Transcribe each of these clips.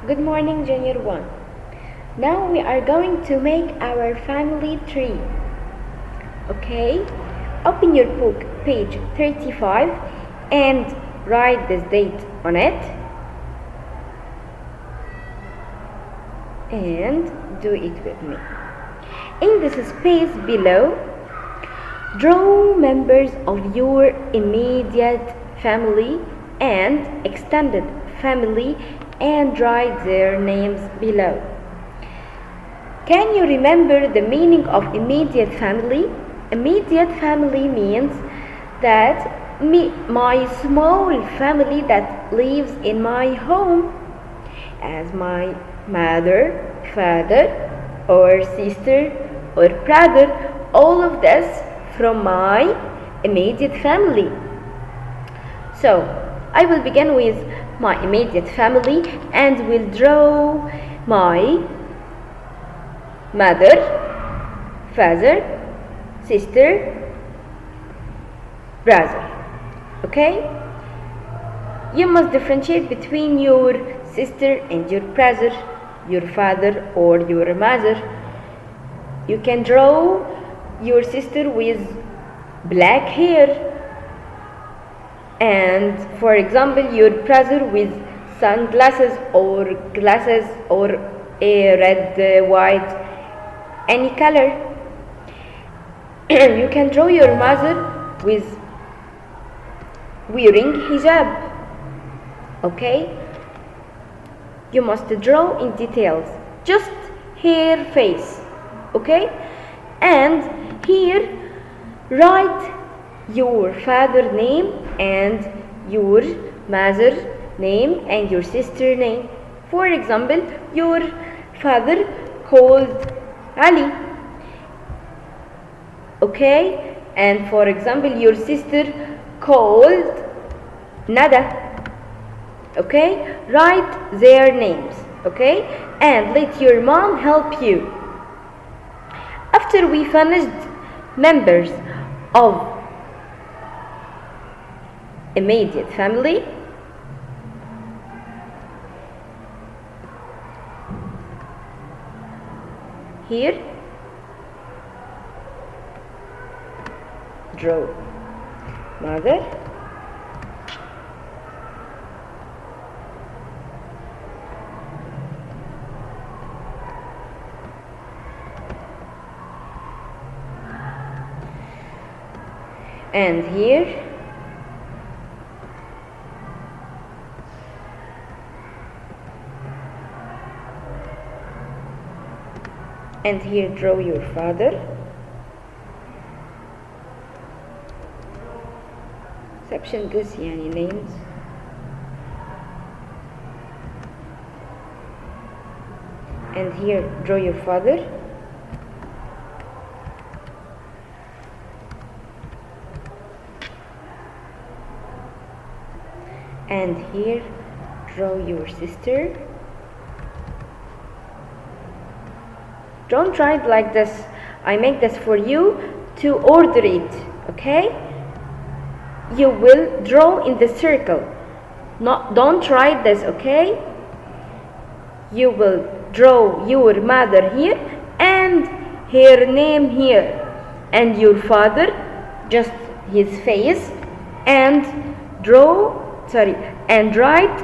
Good morning, Junior 1. Now we are going to make our family tree. Okay? Open your book, page 35, and write this date on it. And do it with me. In this space below, draw members of your immediate family and extended family and write their names below. Can you remember the meaning of immediate family? Immediate family means that my small family that lives in my home, as my mother, father, or sister, or brother, all of this from my immediate family. So I will begin with my immediate family and will draw my mother, father, sister, brother. Okay? You must differentiate between your sister and your brother, your father or your mother. You can draw your sister with black hair, and for example your brother with sunglasses or glasses or a red, white, any color. You can draw your mother with wearing hijab. Okay? You must draw in details, just her face. Okay? And here write your father name and your mother name and your sister name. For example, your father called Ali. Okay? And for example, your sister called Nada. Okay? Write their names. Okay? And let your mom help you. After we finished members of immediate family, here draw mother, and here draw your father, exception this يعني names, and here draw your father, and here draw your sister. Don't try it like this. I make this for you to order it. Okay? You will draw in the circle. Don't try this. Okay? You will draw your mother here and her name here, and your father just his face, and and write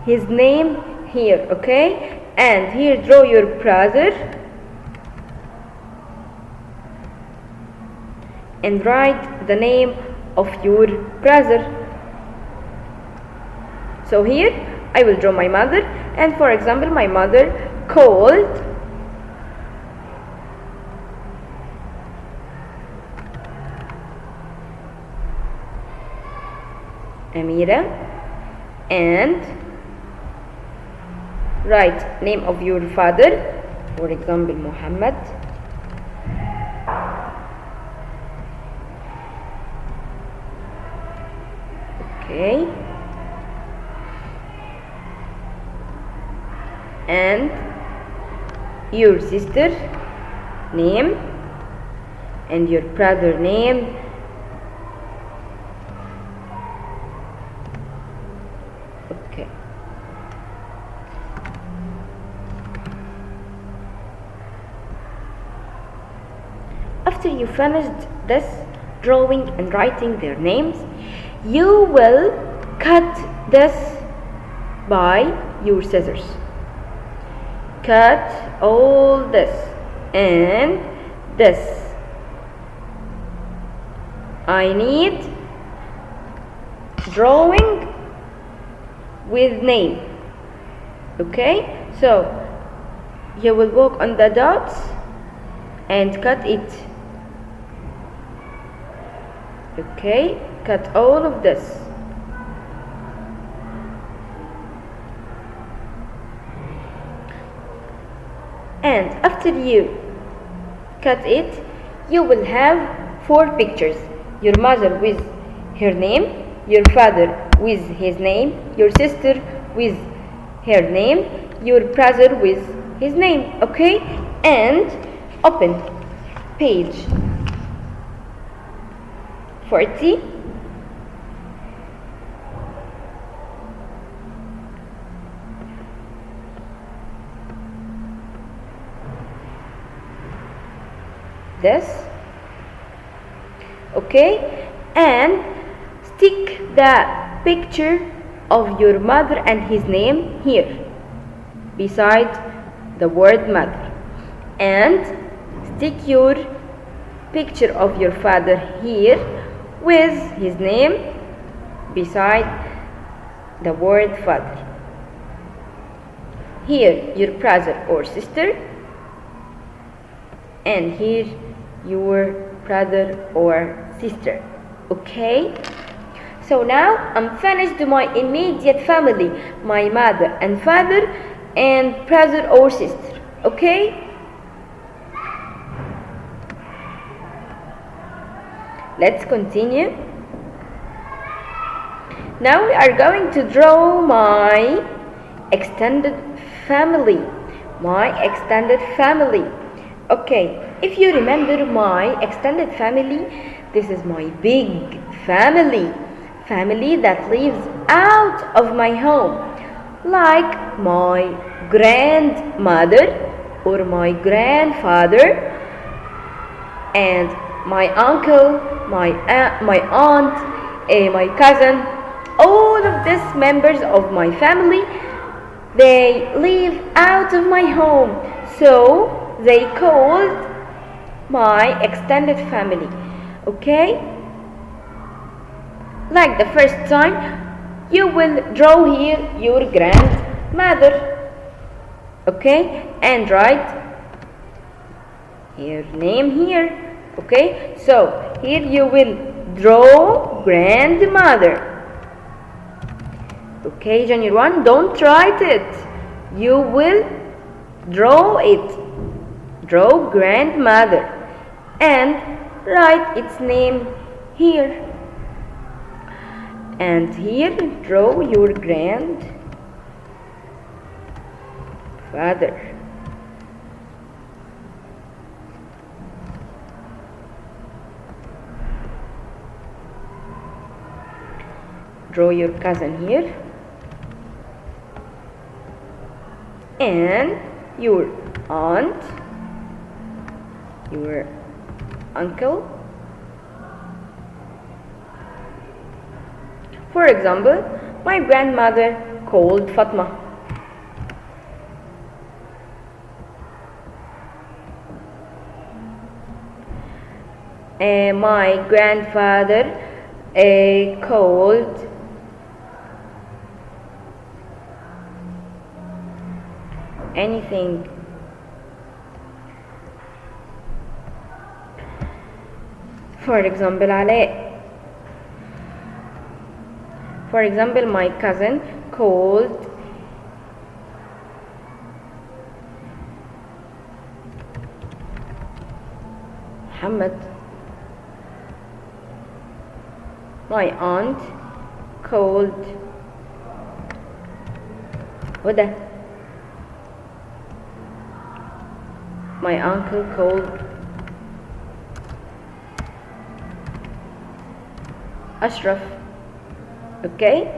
his name here. Okay? And here draw your brother and write the name of your brother. So here I will draw my mother, and for example my mother called Amira, and write name of your father, for example Muhammad. Okay, and your sister name and your brother name, okay. after you finished this drawing and writing their names, you will cut this by your scissors. Cut all this and this. I need drawing with name. Okay, so you will work on the dots and cut it. Okay, cut all of this. And after you cut it, you will have 4 pictures. Your mother with her name, your father with his name, your sister with her name, your brother with his name. Okay, and open page 40. This. Okay, and stick the picture of your mother and his name here beside the word mother, and stick your picture of your father here with his name beside the word father. Here your brother or sister, and here your brother or sister. Okay, so now I'm finished my immediate family, my mother and father and brother or sister. Okay, let's continue. Now we are going to draw my extended family. Okay, if you remember my extended family, this is my big family that lives out of my home, like my grandmother or my grandfather and my uncle, my aunt, my cousin. All of these members of my family, they live out of my home, so they called my extended family. Okay, like the first time, you will draw here your grandmother. Okay, and write her name here. Okay, so here you will draw grandmother. Okay, Junior 1, don't write it, you will draw it. Draw grandmother and write its name here, and here draw your grandfather. Draw your cousin here, and your aunt, your uncle. For example, my grandmother called Fatma. My grandfather called anything. For example, Alaa. For example, my cousin called Muhammad. My aunt called Huda. My uncle called Ashraf. Okay,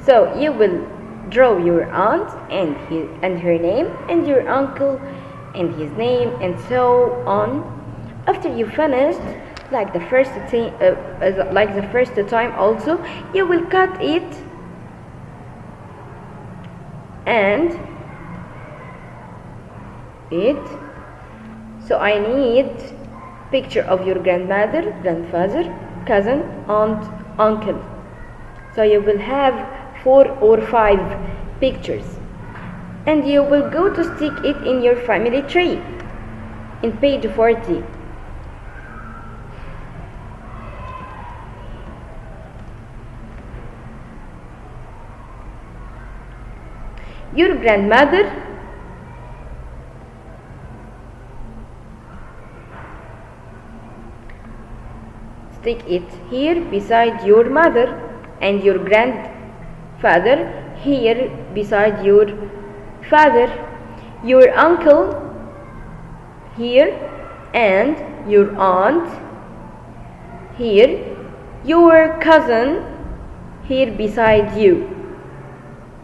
so you will draw your aunt and her name, and your uncle and his name, and so on. After you finished, like the first time also, you will cut it and so I need picture of your grandmother, grandfather, cousin, aunt, uncle. So you will have 4 or 5 pictures, and you will go to stick it in your family tree in page 40. Your grandmother stick it here beside your mother, and your grandfather here beside your father, your uncle here, and your aunt here, your cousin here beside you.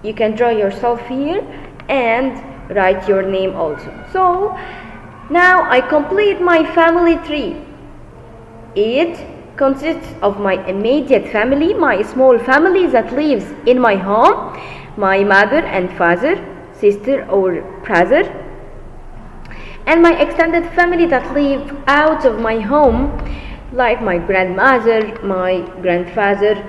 You can draw yourself here and write your name also. So now I complete my family tree. It consists of my immediate family, my small family that lives in my home, my mother and father, sister or brother, and my extended family that live out of my home, like my grandmother, my grandfather,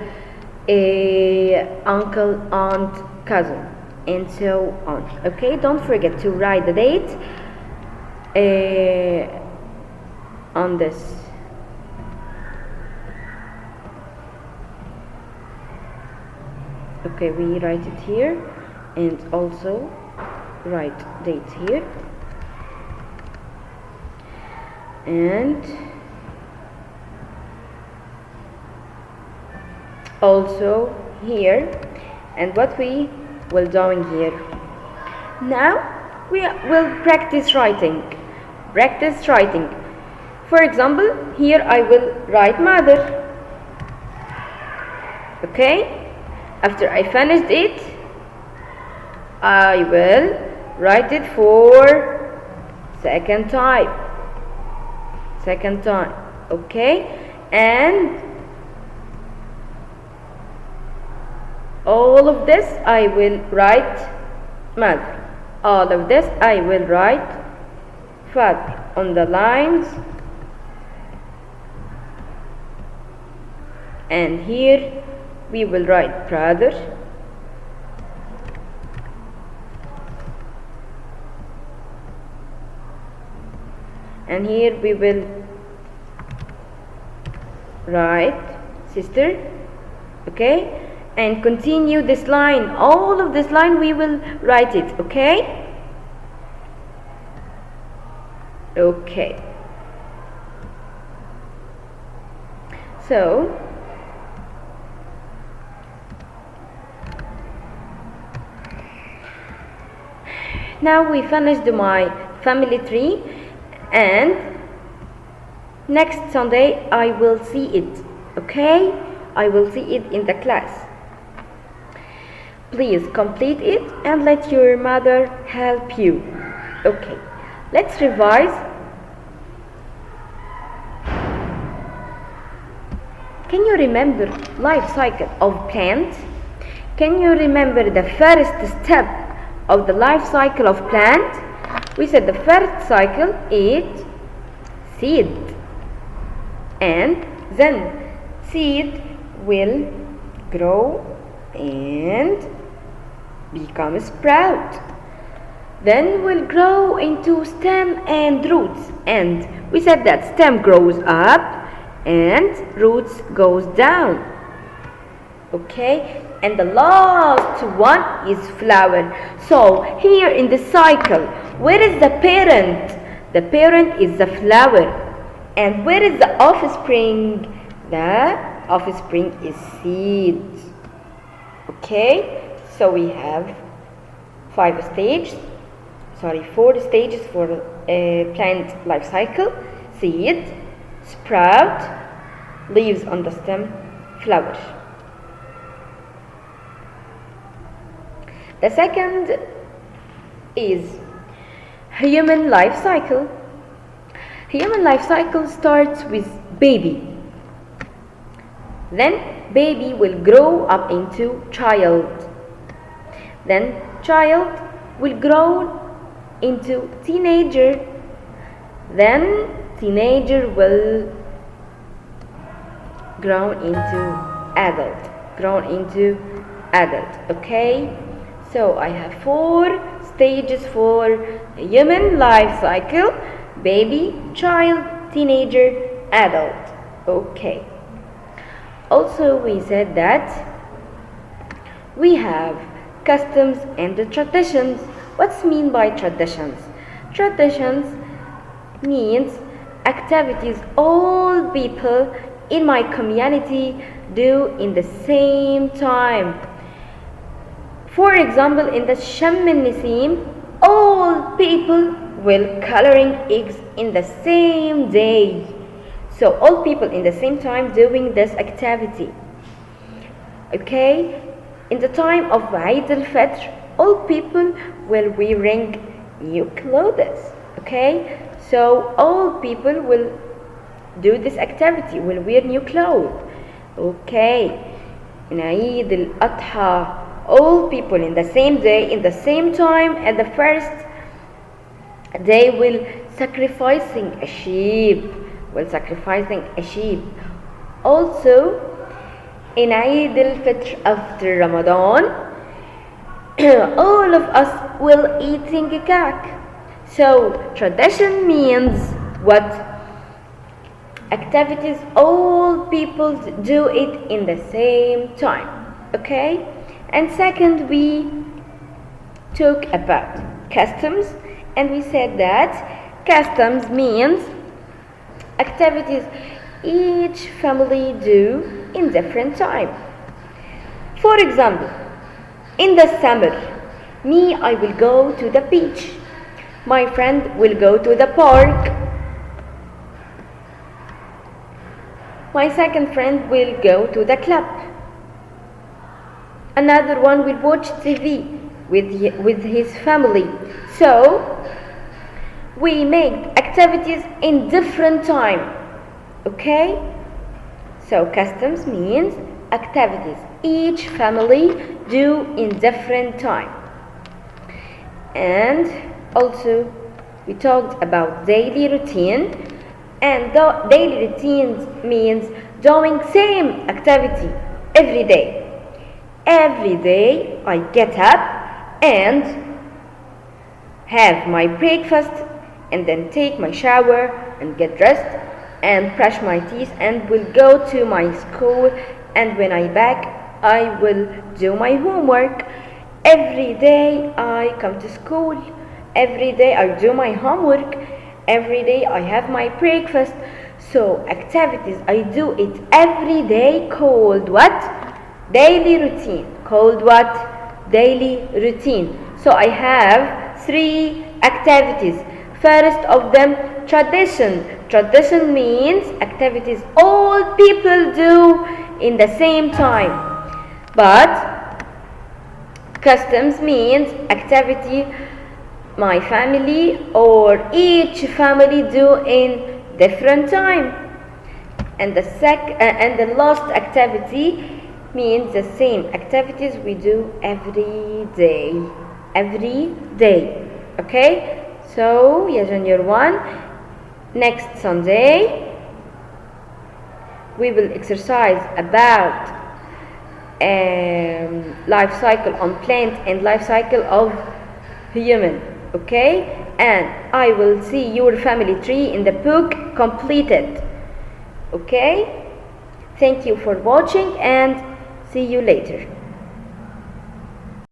uncle, aunt, cousin, and so on. Okay, don't forget to write the date on this. Okay, we write it here and also write date here, and also here. And what we will doing here now, we will practice writing. For example, here I will write mother. Okay, after I finished it, I will write it for second time. Okay, and all of this I will write mother. All of this I will write father on the lines, and here we will write brother, and here we will write sister. Okay, and continue this line, all of this line we will write it. Okay, so now we finished my family tree, and next Sunday I will see it. Okay, I will see it in the class. Please complete it and let your mother help you. Okay, let's revise. Can you remember life cycle of plant? Can you remember the first step of the life cycle of plant? We said the first cycle is seed, and then seed will grow and become sprout, then will grow into stem and roots, and we said that stem grows up and roots goes down. Okay, and the last one is flower. So here in the cycle, where is the parent? The parent is the flower. And where is the offspring? The offspring is seed. Okay, so we have 4 stages for plant life cycle: seed, sprout, leaves on the stem, flower. The second is human life cycle. Human life cycle starts with baby. Then baby will grow up into child. Then child will grow into teenager. Then teenager will grow into adult. Okay, so I have 4 stages for human life cycle: baby, child, teenager, adult. Okay, also we said that we have customs and the traditions. What's mean by traditions? Traditions means activities all people in my community do in the same time. For example, in the Sham al-Nisim, all people will coloring eggs in the same day. So all people in the same time doing this activity. Okay, in the time of Eid al-Fitr, all people will wearing new clothes. Okay, so all people will do this activity, will wear new clothes. Okay, in Eid al-Adha, all people in the same day, in the same time, at the first day will sacrificing a sheep. Also, in Eid al-Fitr after Ramadan, all of us will eating a cake. So tradition means what? Activities all people do it in the same time. Okay, and second we talk about customs, and we said that customs means activities each family do in different time. For example, in the summer, me, I will go to the beach. My friend will go to the park. My second friend will go to the club. Another one will watch TV with his family. So we make activities in different time. Okay? So customs means activities each family do in different time. And also we talked about daily routine, and the daily routines means doing same activity every day. Every day I get up and have my breakfast and then take my shower and get dressed and brush my teeth and will go to my school, and when I back I will do my homework. Every day I come to school, every day I do my homework, every day I have my breakfast. So activities I do it every day called what? Daily routine. Called what? Daily routine. So I have 3 activities. First of them, tradition. Tradition means activities all people do in the same time. But customs means activity my family or each family do in different time. And the last activity means the same activities we do every day. Okay, so yeah, junior 1, next Sunday we will exercise about life cycle on plant and life cycle of human. Okay, and I will see your family tree in the book completed. Okay, thank you for watching and see you later.